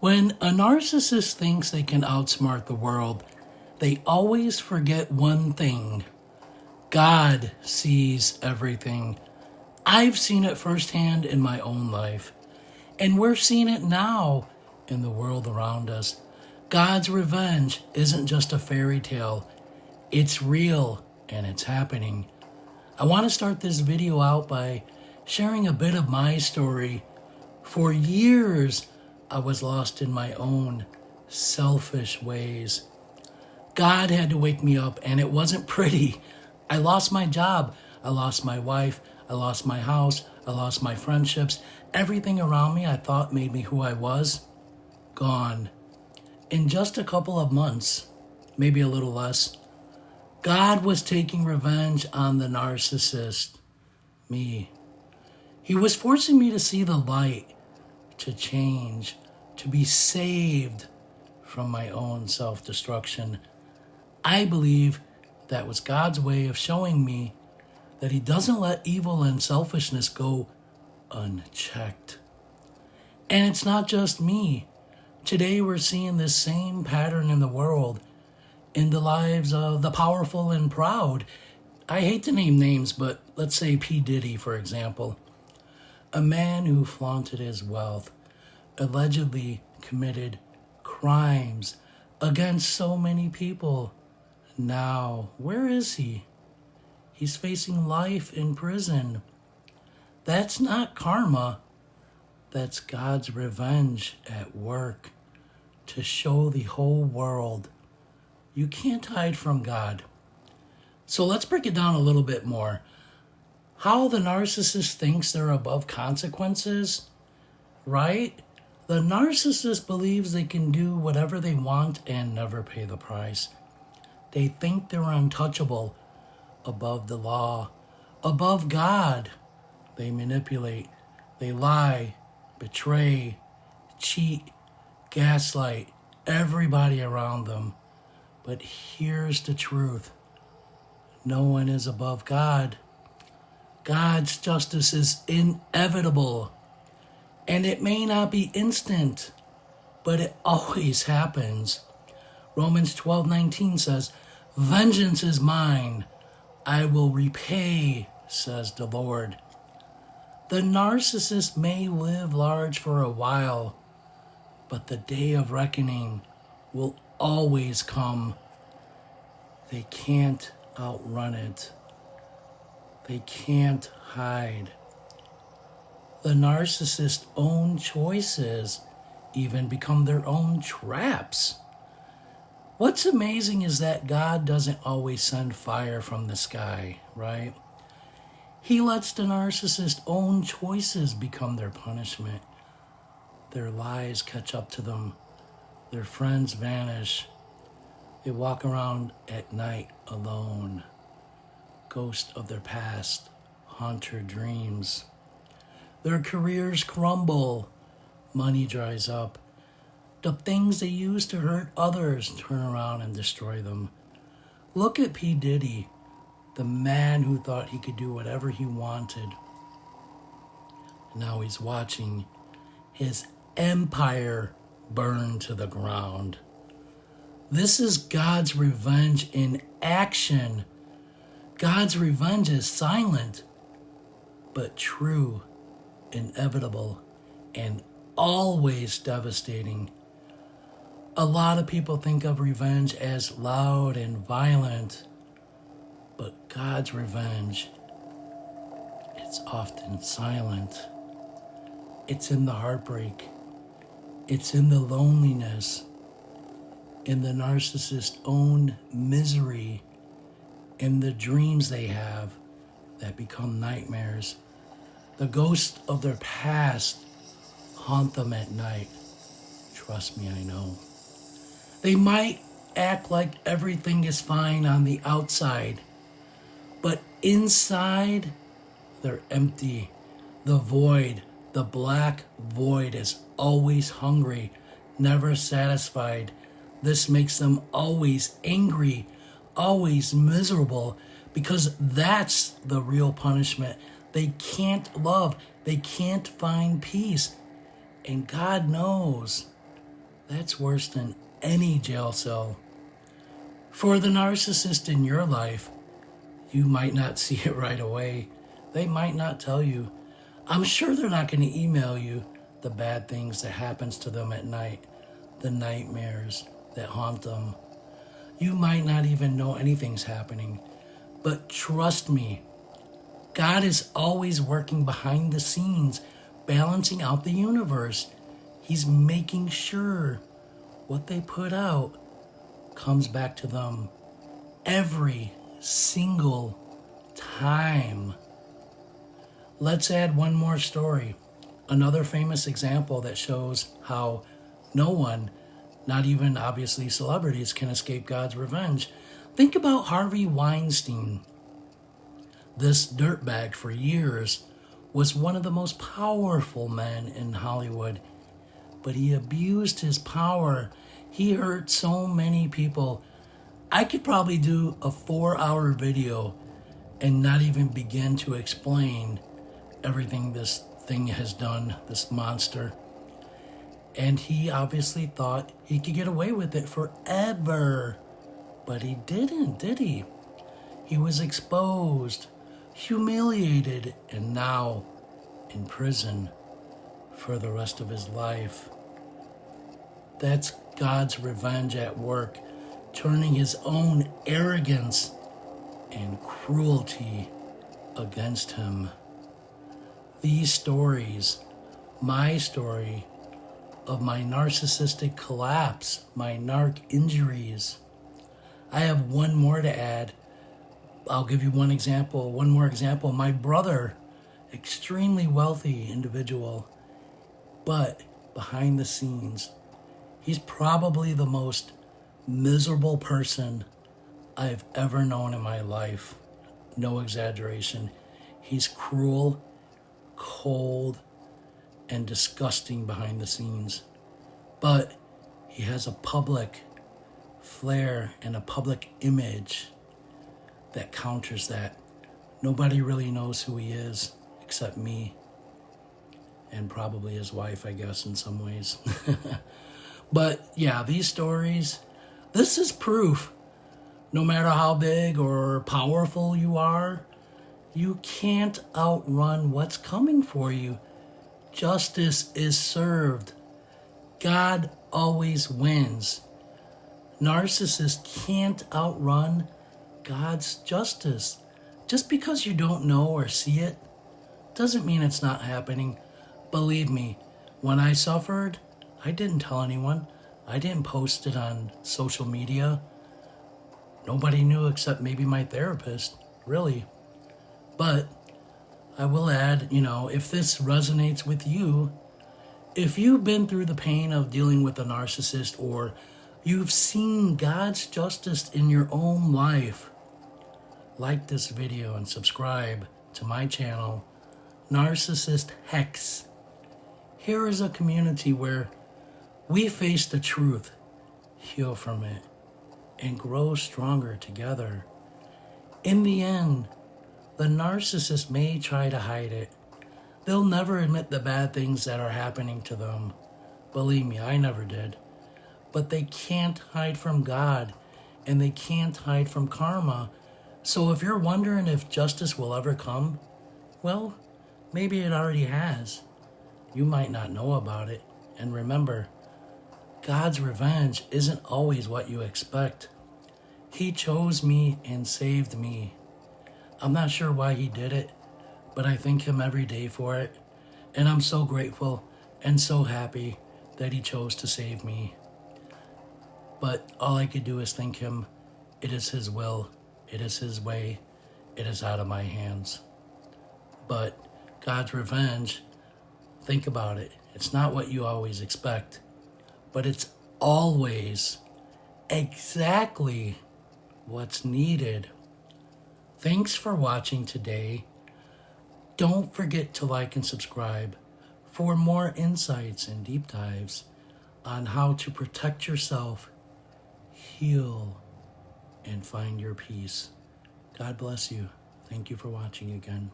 When a narcissist thinks they can outsmart the world, they always forget one thing. God sees everything. I've seen it firsthand in my own life, and we're seeing it now in the world around us. God's revenge isn't just a fairy tale. It's real, and it's happening. I want to start this video out by sharing a bit of my story. For years, I was lost in my own selfish ways. God had to wake me up, and it wasn't pretty. I lost my job. I lost my wife. I lost my house. I lost my friendships. Everything around me I thought made me who I was, gone. In just a couple of months, maybe a little less, God was taking revenge on the narcissist, me. He was forcing me to see the light, to change, to be saved from my own self-destruction. I believe that was God's way of showing me that He doesn't let evil and selfishness go unchecked. And it's not just me. Today we're seeing this same pattern in the world, in the lives of the powerful and proud. I hate to name names, but let's say P. Diddy, for example. A man who flaunted his wealth, allegedly committed crimes against so many people. Now, where is he? He's facing life in prison. That's not karma. That's God's revenge at work to show the whole world you can't hide from God. So let's break it down a little bit more. How the narcissist thinks they're above consequences, right? The narcissist believes they can do whatever they want and never pay the price. They think they're untouchable, above the law, above God. They manipulate, they lie, betray, cheat, gaslight everybody around them. But here's the truth. No one is above God. God's justice is inevitable. And it may not be instant, but it always happens. Romans 12:19 says, "Vengeance is mine. I will repay," says the Lord. The narcissist may live large for a while, but the day of reckoning will always come. They can't outrun it. They can't hide. The narcissist's own choices even become their own traps. What's amazing is that God doesn't always send fire from the sky, right? He lets the narcissist's own choices become their punishment. Their lies catch up to them. Their friends vanish. They walk around at night alone. Ghosts of their past haunt their dreams. Their careers crumble. Money dries up. The things they used to hurt others turn around and destroy them. Look at P. Diddy, the man who thought he could do whatever he wanted. Now he's watching his empire burn to the ground. This is God's revenge in action. God's revenge is silent, but true, inevitable, and always devastating. A lot of people think of revenge as loud and violent, but God's revenge, it's often silent. It's in the heartbreak. It's in the loneliness, in the narcissist's own misery, in the dreams they have that become nightmares. The ghosts of their past haunt them at night. Trust me, I know. They might act like everything is fine on the outside, but inside, they're empty. The void, the black void, is always hungry, never satisfied. This makes them always angry, always miserable, because that's the real punishment. They can't love. They can't find peace. And God knows That's worse than any jail cell. For the narcissist in your life, you might not see it right away. They might not tell you. I'm sure they're not going to email you the bad things that happens to them at night, the nightmares that haunt them. You might not even know anything's happening. But trust me, God is always working behind the scenes, balancing out the universe. He's making sure what they put out comes back to them every single time. Let's add one more story. Another famous example that shows how no one, not even obviously celebrities, can escape God's revenge. Think about Harvey Weinstein. This dirtbag for years was one of the most powerful men in Hollywood, but he abused his power. He hurt so many people. I could probably do a 4-hour video and not even begin to explain everything this thing has done, this monster. And he obviously thought he could get away with it forever. But he didn't, did he? He was exposed, humiliated, and now in prison for the rest of his life. That's God's revenge at work, turning his own arrogance and cruelty against him. These stories, my story of my narcissistic collapse, my narc injuries. I have one more to add. I'll give you one more example. My brother, extremely wealthy individual, but behind the scenes, he's probably the most miserable person I've ever known in my life. No exaggeration. He's cruel, cold, and disgusting behind the scenes. But he has a public flair and a public image that counters that. Nobody really knows who he is except me and probably his wife, I guess, in some ways. But yeah, these stories, this is proof. No matter how big or powerful you are, you can't outrun what's coming for you. Justice is served. God always wins. Narcissists can't outrun God's justice. Just because you don't know or see it doesn't mean it's not happening. Believe me, when I suffered, I didn't tell anyone. I didn't post it on social media. Nobody knew except maybe my therapist, really. But I will add, if this resonates with you, if you've been through the pain of dealing with a narcissist or you've seen God's justice in your own life, like this video and subscribe to my channel, Narcissist Hex. Here is a community where we face the truth, heal from it, and grow stronger together. In the end, the narcissist may try to hide it. They'll never admit the bad things that are happening to them. Believe me, I never did. But they can't hide from God, and they can't hide from karma. So if you're wondering if justice will ever come, well, maybe it already has. You might not know about it. And remember, God's revenge isn't always what you expect. He chose me and saved me. I'm not sure why he did it, but I thank him every day for it. And I'm so grateful and so happy that he chose to save me. But all I could do is thank him. It is his will. It is his way. It is out of my hands. But God's revenge, think about it. It's not what you always expect, but it's always exactly what's needed. Thanks for watching today. Don't forget to like and subscribe for more insights and deep dives on how to protect yourself, heal, and find your peace. God bless you. Thank you for watching again.